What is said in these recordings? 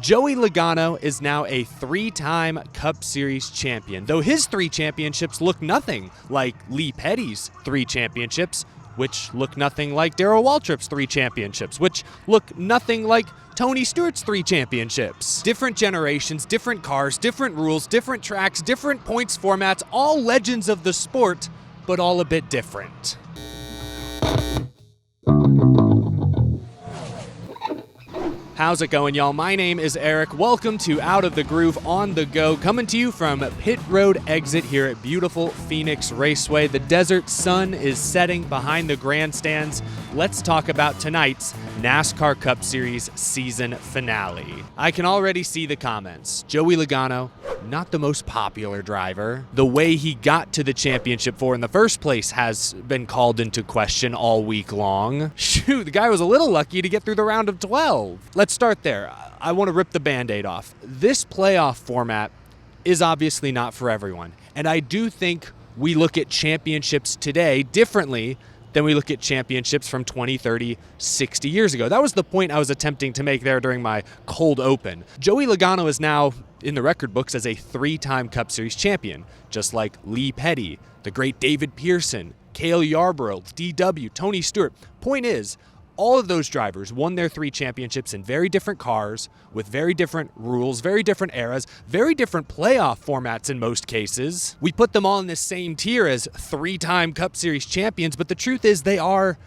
Joey Logano is now a three-time Cup Series champion, though his 3 championships look nothing like Lee Petty's 3 championships, which look nothing like Darrell Waltrip's 3 championships, which look nothing like Tony Stewart's 3 championships. Different generations, different cars, different rules, different tracks, different points formats, all legends of the sport, but all a bit different. How's it going, y'all? My name is Eric. Welcome to Out of the Groove on the Go, coming to you from Pit Road Exit here at beautiful Phoenix Raceway. The desert sun is setting behind the grandstands. Let's talk about tonight's NASCAR Cup Series season finale. I can already see the comments. Joey Logano, not the most popular driver. The way he got to the championship in the first place has been called into question all week long. Shoot, the guy was a little lucky to get through the round of 12. Let's start there. I want to rip the Band-Aid off. This playoff format is obviously not for everyone. And I do think we look at championships today differently than we look at championships from 20, 30, 60 years ago. That was the point I was attempting to make there during my cold open. Joey Logano is now in the record books as a 3-time Cup Series champion, just like Lee Petty, the great David Pearson, Cale Yarborough, DW, Tony Stewart. Point is, all of those drivers won their 3 championships in very different cars, with very different rules, very different eras, very different playoff formats in most cases. We put them all in the same tier as 3-time Cup Series champions, but the truth is they are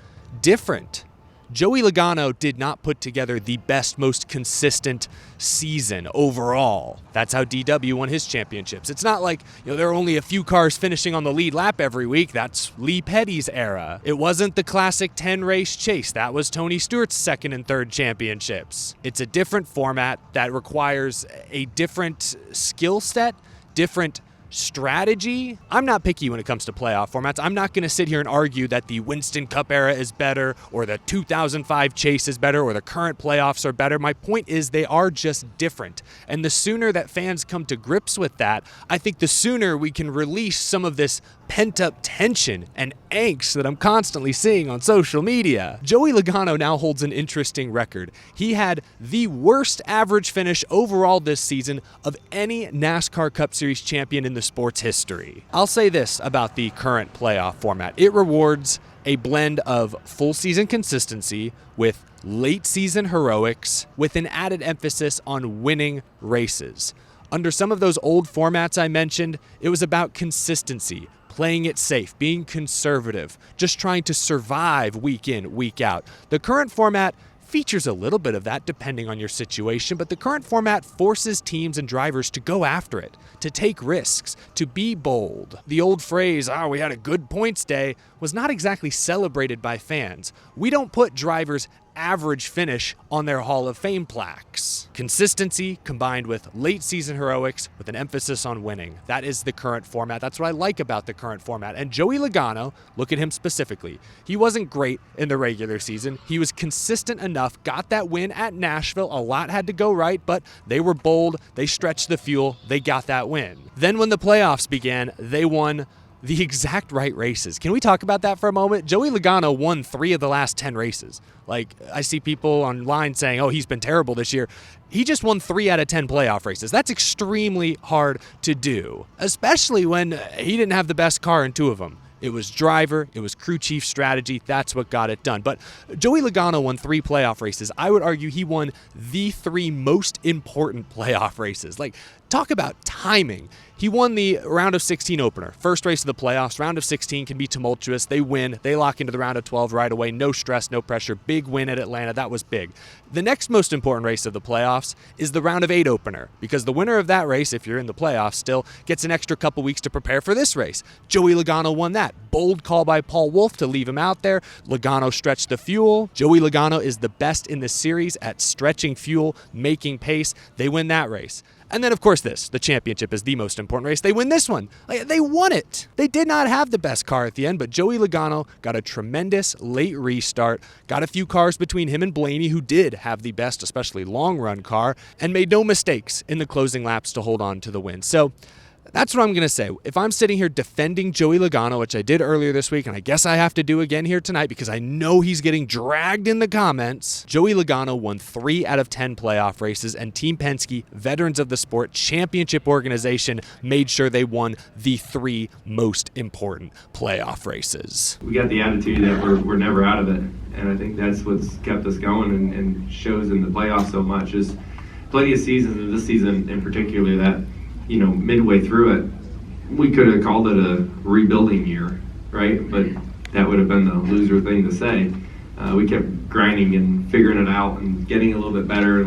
different. Joey Logano did not put together the best, most consistent season overall. That's how DW won his championships. It's not like, there are only a few cars finishing on the lead lap every week. That's Lee Petty's era. It wasn't the classic 10-race chase. That was Tony Stewart's 2nd and 3rd championships. It's a different format that requires a different skill set, different strategy. I'm not picky when it comes to playoff formats. I'm not going to sit here and argue that the Winston Cup era is better or the 2005 chase is better or the current playoffs are better. My point is they are just different. And the sooner that fans come to grips with that, I think the sooner we can release some of this pent-up tension and angst that I'm constantly seeing on social media. Joey Logano now holds an interesting record. He had the worst average finish overall this season of any NASCAR Cup Series champion in the sport's history. I'll say this about the current playoff format. It rewards a blend of full season consistency with late season heroics with an added emphasis on winning races. Under some of those old formats I mentioned, it was about consistency, playing it safe, being conservative, just trying to survive week in, week out. The current format features a little bit of that depending on your situation, but the current format forces teams and drivers to go after it, to take risks, to be bold. The old phrase, we had a good points day, was not exactly celebrated by fans. We don't put drivers' average finish on their Hall of Fame plaques. Consistency combined with late season heroics with an emphasis on winning. That is the current format. That's what I like about the current format. And Joey Logano, look at him specifically. He wasn't great in the regular season. He was consistent enough, got that win at Nashville. A lot had to go right, but they were bold. They stretched the fuel. They got that win. Then when the playoffs began, they won the exact right races. Can we talk about that for a moment? Joey Logano won 3 of the last 10 races. I see people online saying, he's been terrible this year. He just won 3 out of 10 playoff races. That's extremely hard to do, especially when he didn't have the best car in 2 of them. It was driver, it was crew chief strategy. That's what got it done. But Joey Logano won 3 playoff races. I would argue he won the 3 most important playoff races. Talk about timing. He won the round of 16 opener. First race of the playoffs. Round of 16 can be tumultuous. They win. They lock into the round of 12 right away. No stress, no pressure. Big win at Atlanta. That was big. The next most important race of the playoffs is the round of 8 opener, because the winner of that race, if you're in the playoffs still, gets an extra couple weeks to prepare for this race. Joey Logano won that. Bold call by Paul Wolfe to leave him out there. Logano stretched the fuel. Joey Logano is the best in the series at stretching fuel, making pace. They win that race. And then, of course, the championship is the most important race. They win this one. They won it. They did not have the best car at the end, but Joey Logano got a tremendous late restart, got a few cars between him and Blaney, who did have the best, especially long-run car, and made no mistakes in the closing laps to hold on to the win. So That's what I'm going to say. If I'm sitting here defending Joey Logano, which I did earlier this week, and I guess I have to do again here tonight because I know he's getting dragged in the comments, Joey Logano won 3 out of 10 playoff races, and Team Penske, veterans of the sport, championship organization, made sure they won the 3 most important playoff races. We got the attitude that we're never out of it, and I think that's what's kept us going and shows in the playoffs so much. Is plenty of seasons, and this season in particular, that midway through it, we could have called it a rebuilding year, right? But that would have been the loser thing to say. We kept grinding and figuring it out and getting a little bit better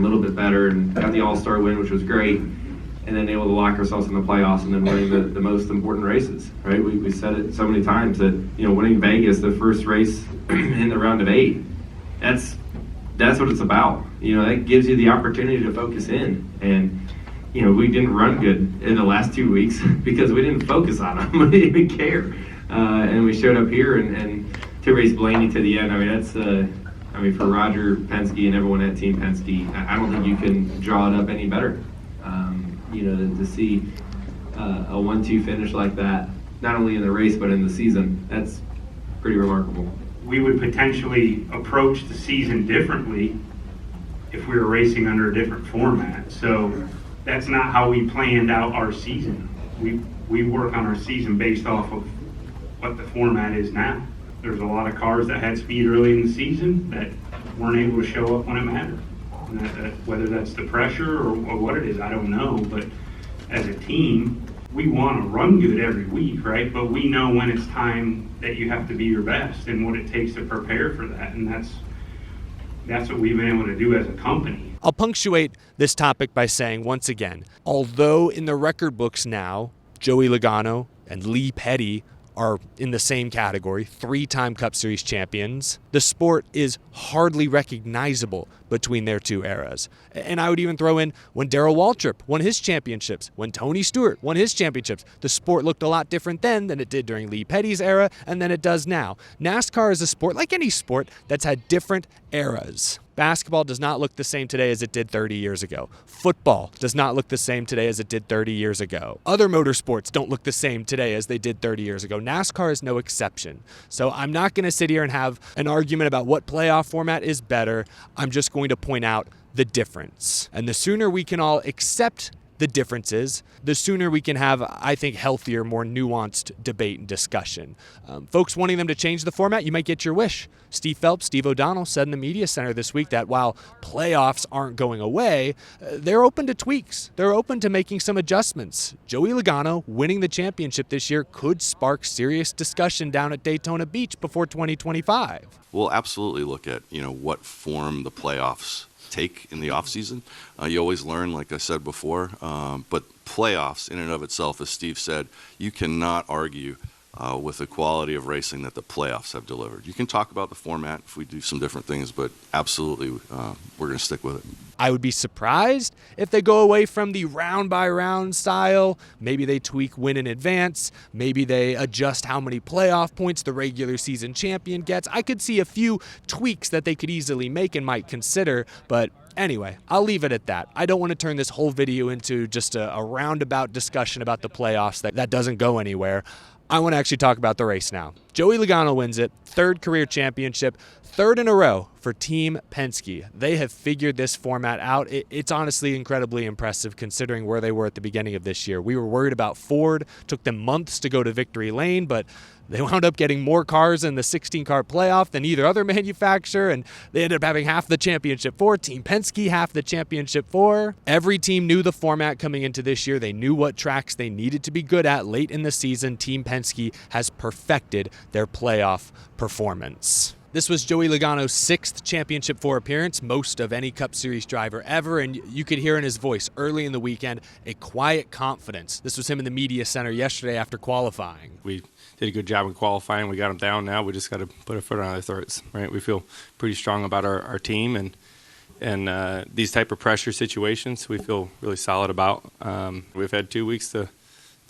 and got the All-Star win, which was great, and then able to lock ourselves in the playoffs and then winning the most important races, right? We said it so many times that, winning Vegas, the first race in the round of 8, that's what it's about. That gives you the opportunity to focus in. And we didn't run good in the last 2 weeks because we didn't focus on them. We didn't even care. And we showed up here and to race Blaney to the end. I mean, that's, for Roger Penske and everyone at Team Penske, I don't think you can draw it up any better. To see a 1-2 finish like that, not only in the race but in the season, that's pretty remarkable. We would potentially approach the season differently if we were racing under a different format. So that's not how we planned out our season. We work on our season based off of what the format is now. There's a lot of cars that had speed early in the season that weren't able to show up when it mattered. And whether that's the pressure or what it is, I don't know. But as a team, we want to run good every week, right? But we know when it's time that you have to be your best and what it takes to prepare for that. And that's what we've been able to do as a company. I'll punctuate this topic by saying, once again, although in the record books now, Joey Logano and Lee Petty are in the same category, 3-time Cup Series champions, the sport is hardly recognizable between their 2 eras. And I would even throw in when Darrell Waltrip won his championships, when Tony Stewart won his championships, the sport looked a lot different then than it did during Lee Petty's era and than it does now. NASCAR is a sport, like any sport, that's had different eras. Basketball does not look the same today as it did 30 years ago. Football does not look the same today as it did 30 years ago. Other motorsports don't look the same today as they did 30 years ago. NASCAR is no exception. So I'm not going to sit here and have an argument about what playoff format is better. I'm just going to point out the difference. And the sooner we can all accept the differences, the sooner we can have, I think, healthier, more nuanced debate and discussion. Folks wanting them to change the format, you might get your wish. Steve Phelps, Steve O'Donnell said in the media center this week that while playoffs aren't going away, they're open to tweaks. They're open to making some adjustments. Joey Logano winning the championship this year could spark serious discussion down at Daytona Beach before 2025. We'll absolutely look at, what form the playoffs take in the offseason. You always learn, like I said before, but playoffs in and of itself, as Steve said, you cannot argue with the quality of racing that the playoffs have delivered. You can talk about the format if we do some different things, but absolutely we're going to stick with it. I would be surprised if they go away from the round-by-round style. Maybe they tweak win in advance. Maybe they adjust how many playoff points the regular season champion gets. I could see a few tweaks that they could easily make and might consider, but anyway, I'll leave it at that. I don't want to turn this whole video into just a roundabout discussion about the playoffs that doesn't go anywhere. I want to actually talk about the race now. Joey Logano wins it, 3rd career championship, 3rd in a row for Team Penske. They have figured this format out. It's honestly incredibly impressive considering where they were at the beginning of this year. We were worried about Ford. Took them months to go to victory lane, but they wound up getting more cars in the 16-car playoff than either other manufacturer, and they ended up having half the championship for. Team Penske, half the championship for. Every team knew the format coming into this year. They knew what tracks they needed to be good at late in the season. Team Penske has perfected their playoff performance. This was Joey Logano's 6th Championship 4 appearance, most of any Cup Series driver ever, and you could hear in his voice early in the weekend a quiet confidence. This was him in the media center yesterday after qualifying. We did a good job in qualifying. We got them down now. We just got to put a foot on their throats, right? We feel pretty strong about our team, and these type of pressure situations we feel really solid about. We've had 2 weeks to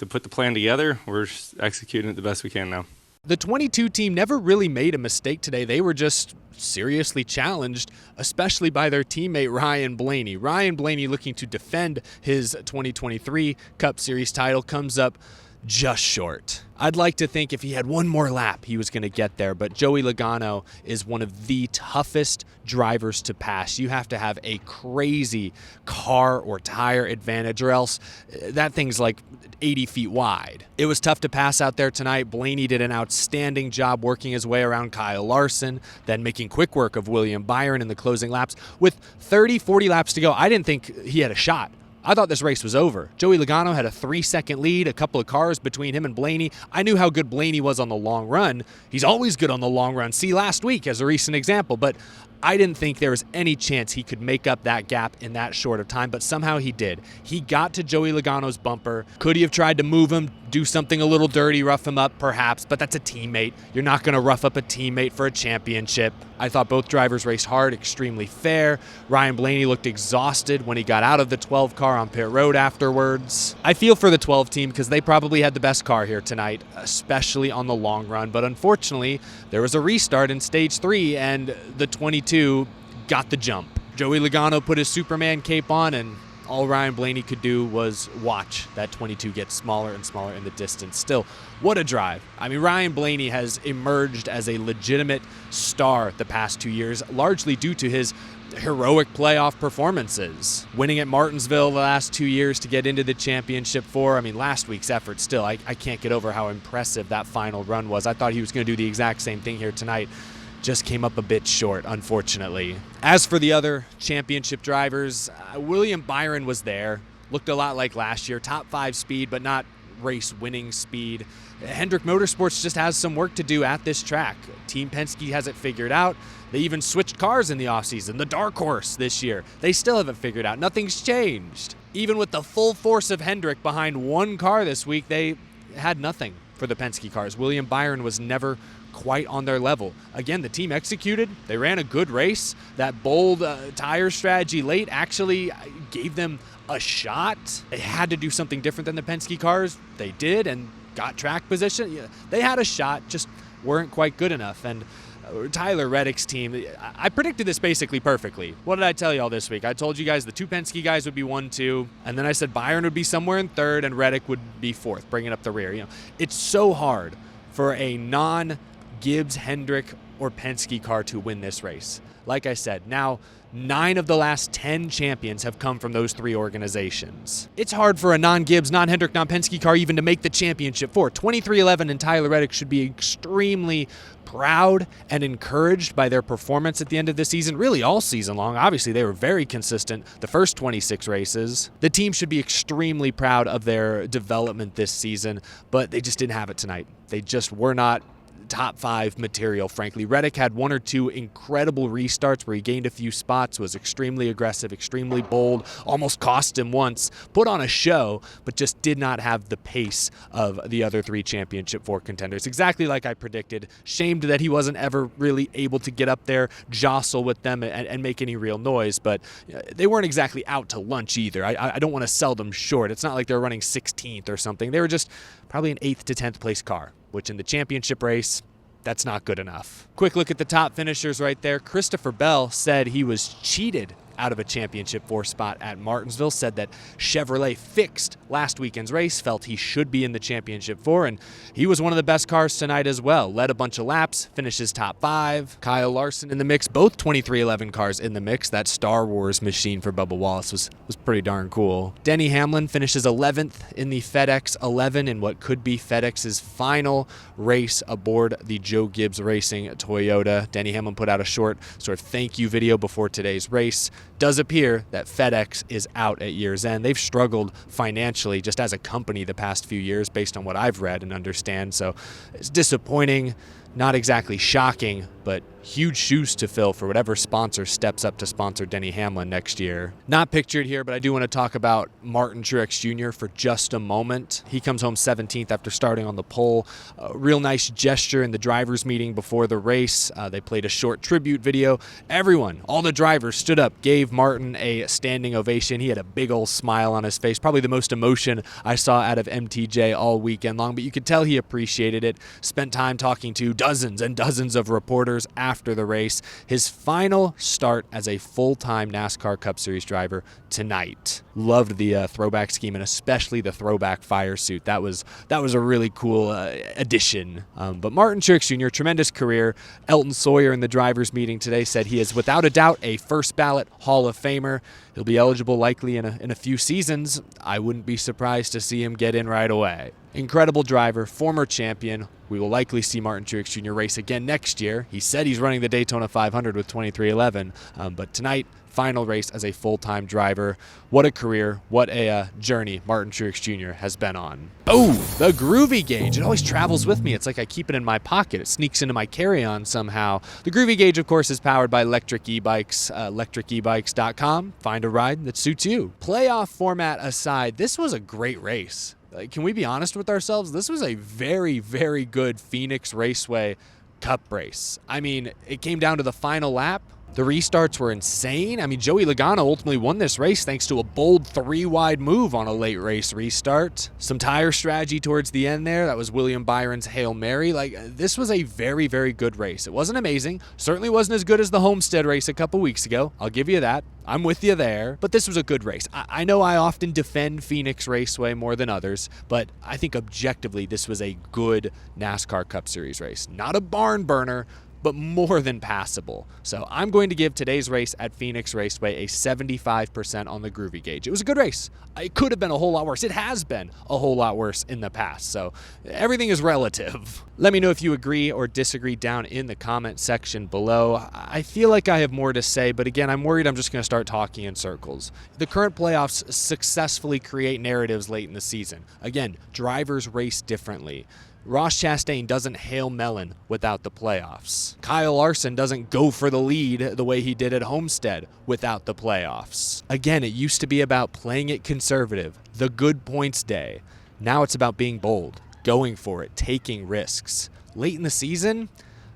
put the plan together. We're just executing it the best we can now. The 22 team never really made a mistake today. They were just seriously challenged, especially by their teammate Ryan Blaney. Ryan Blaney, looking to defend his 2023 Cup Series title, comes up just short. I'd like to think if he had one more lap, he was going to get there, but Joey Logano is one of the toughest drivers to pass. You have to have a crazy car or tire advantage, or else that thing's like 80 feet wide. It was tough to pass out there tonight. Blaney did an outstanding job working his way around Kyle Larson, then making quick work of William Byron in the closing laps. With 30, 40 laps to go, I didn't think he had a shot. I thought this race was over. Joey Logano had a 3-second lead, a couple of cars between him and Blaney. I knew how good Blaney was on the long run. He's always good on the long run. See last week as a recent example, but I didn't think there was any chance he could make up that gap in that short of time, but somehow he did. He got to Joey Logano's bumper. Could he have tried to move him, do something a little dirty, rough him up? Perhaps, but that's a teammate. You're not going to rough up a teammate for a championship. I thought both drivers raced hard, extremely fair. Ryan Blaney looked exhausted when he got out of the 12 car on pit road afterwards. I feel for the 12 team because they probably had the best car here tonight, especially on the long run, but unfortunately, there was a restart in stage 3 and the 22 got the jump. Joey Logano put his Superman cape on, and all Ryan Blaney could do was watch that 22 get smaller and smaller in the distance. Still, what a drive. I mean, Ryan Blaney has emerged as a legitimate star the past 2 years, largely due to his heroic playoff performances. Winning at Martinsville the last 2 years to get into the championship 4. I mean, last week's effort still, I can't get over how impressive that final run was. I thought he was going to do the exact same thing here tonight. Just came up a bit short, unfortunately. As for the other championship drivers, William Byron was there. Looked a lot like last year. Top 5 speed, but not race-winning speed. Hendrick Motorsports just has some work to do at this track. Team Penske has it figured out. They even switched cars in the offseason. The dark horse this year. They still haven't figured out. Nothing's changed. Even with the full force of Hendrick behind one car this week, they had nothing for the Penske cars. William Byron was never quite on their level. Again, the team executed. They ran a good race. That bold tire strategy late actually gave them a shot. They had to do something different than the Penske cars. They did and got track position. Yeah, they had a shot, just weren't quite good enough. And Tyler Reddick's team, I predicted this basically perfectly. What did I tell you all this week? I told you guys the 2 Penske guys would be 1, 2, and then I said Byron would be somewhere in 3rd and Reddick would be 4th, bringing up the rear. You know, it's so hard for a non-Gibbs, Hendrick, or Penske car to win this race. Like I said, now 9 of the last 10 champions have come from those 3 organizations. It's hard for a non-Gibbs, non-Hendrick, non-Penske car even to make the championship 4. 2311 and Tyler Reddick should be extremely proud and encouraged by their performance at the end of the season, really all season long. Obviously, they were very consistent the first 26 races. The team should be extremely proud of their development this season, but they just didn't have it tonight. They just were not top 5 material, frankly. Reddick had 1 or 2 incredible restarts where he gained a few spots, was extremely aggressive, extremely bold, almost cost him once, put on a show, but just did not have the pace of the other 3 championship 4 contenders. Exactly like I predicted. Shamed that he wasn't ever really able to get up there, jostle with them, and make any real noise, but they weren't exactly out to lunch either. I don't want to sell them short. It's not like they're running 16th or something. They were just probably an 8th to 10th place car, which in the championship race, that's not good enough. Quick look at the top finishers right there. Christopher Bell said he was cheated out of a championship 4 spot at Martinsville, said that Chevrolet fixed last weekend's race, felt he should be in the championship 4, and he was one of the best cars tonight as well. Led a bunch of laps, finishes top 5. Kyle Larson in the mix, both 2311 cars in the mix. That Star Wars machine for Bubba Wallace was pretty darn cool. Denny Hamlin finishes 11th in the FedEx 11 in what could be FedEx's final race aboard the Joe Gibbs Racing Toyota. Denny Hamlin put out a short sort of thank you video before today's race. Does appear that FedEx is out at year's end. They've struggled financially just as a company the past few years based on what I've read and understand, so it's disappointing. Not exactly shocking, but huge shoes to fill for whatever sponsor steps up to sponsor Denny Hamlin next year. Not pictured here, but I do want to talk about Martin Truex Jr. for just a moment. He comes home 17th after starting on the pole. A real nice gesture in the drivers' meeting before the race. They played a short tribute video. Everyone, all the drivers stood up, gave Martin a standing ovation. He had a big old smile on his face, probably the most emotion I saw out of MTJ all weekend long, but you could tell he appreciated it. Spent time talking to dozens and dozens of reporters after the race. His final start as a full-time NASCAR Cup Series driver tonight. Loved the throwback scheme, and especially the throwback fire suit. That was a really cool addition. But Martin Truex Jr., tremendous career. Elton Sawyer in the drivers' meeting today said he is without a doubt a first ballot Hall of Famer. He'll be eligible likely in a few seasons. I wouldn't be surprised to see him get in right away. Incredible driver, former champion. We will likely see Martin Truex Jr. race again next year. He said he's running the Daytona 500 with 2311, but tonight, final race as a full-time driver. What a career, what a journey Martin Truex Jr. has been on. Oh, the Groovy Gauge. It always travels with me. It's like I keep it in my pocket. It sneaks into my carry-on somehow. The Groovy Gauge, of course, is powered by electric e-bikes, electricebikes.com. Find a ride that suits you. Playoff format aside, this was a great race. Can we be honest with ourselves? This was a very, very good Phoenix Raceway Cup race. I mean, it came down to the final lap. The restarts were insane. I mean, Joey Logano ultimately won this race thanks to a bold 3-wide move on a late race restart. Some tire strategy towards the end there. That was William Byron's Hail Mary. This was a very, very good race. It wasn't amazing. Certainly wasn't as good as the Homestead race a couple weeks ago. I'll give you that. I'm with you there. But this was a good race. I know I often defend Phoenix Raceway more than others, but I think objectively this was a good NASCAR Cup Series race. Not a barn burner, but more than passable. So I'm going to give today's race at Phoenix Raceway a 75% on the Groovy Gauge. It was a good race. It could have been a whole lot worse. It has been a whole lot worse in the past. So everything is relative. Let me know if you agree or disagree down in the comment section below. I feel like I have more to say, but again, I'm worried I'm just going to start talking in circles. The current playoffs successfully create narratives late in the season. Again, drivers race differently. Ross Chastain doesn't Hail Melon without the playoffs. Kyle Larson doesn't go for the lead the way he did at Homestead without the playoffs. Again, it used to be about playing it conservative, the good points day. Now it's about being bold, going for it, taking risks. Late in the season,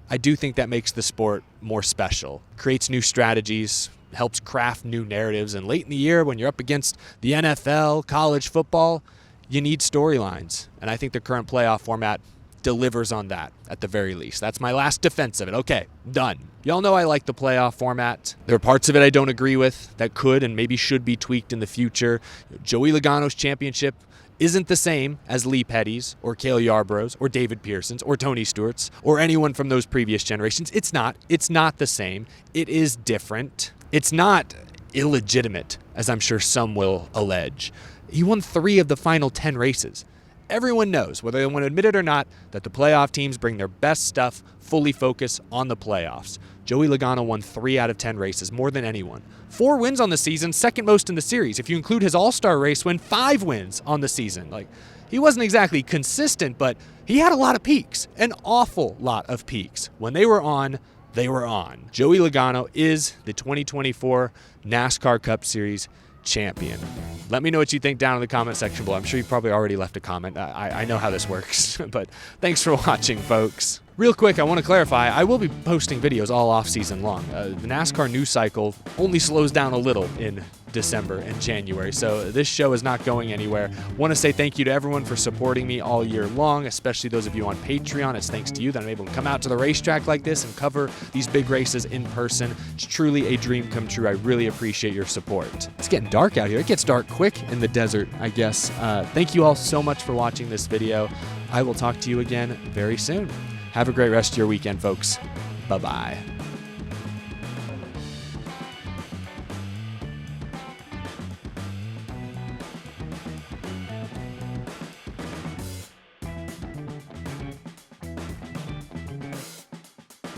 I do think that makes the sport more special, creates new strategies, helps craft new narratives, and late in the year when you're up against the NFL, college football, you need storylines, and I think the current playoff format delivers on that at the very least. That's my last defense of it. Okay, done. Y'all know I like the playoff format. There are parts of it I don't agree with that could and maybe should be tweaked in the future. Joey Logano's championship isn't the same as Lee Petty's or Cale Yarborough's or David Pearson's or Tony Stewart's or anyone from those previous generations. It's not. It's not the same. It is different. It's not illegitimate, as I'm sure some will allege. He won 3 of the final 10 races. Everyone knows, whether they want to admit it or not, that the playoff teams bring their best stuff, fully focus on the playoffs. Joey Logano won 3 out of 10 races, more than anyone. 4 wins on the season, second most in the series. If you include his All-Star race win, 5 wins on the season. He wasn't exactly consistent, but he had a lot of peaks, an awful lot of peaks. When they were on, they were on. Joey Logano is the 2024 NASCAR Cup Series champion. Let me know what you think down in the comment section below. I'm sure you probably already left a comment. I know how this works, but thanks for watching, folks. Real quick, I want to clarify, I will be posting videos all off season long. The NASCAR news cycle only slows down a little in December and January, so this show is not going anywhere. Want to say thank you to everyone for supporting me all year long, especially those of you on Patreon. It's thanks to you that I'm able to come out to the racetrack like this and cover these big races in person. It's truly a dream come true. I really appreciate your support. It's getting dark out here. It gets dark quick in the desert, I guess. Thank you all so much for watching this video. I will talk to you again very soon. Have a great rest of your weekend, folks. Bye-bye.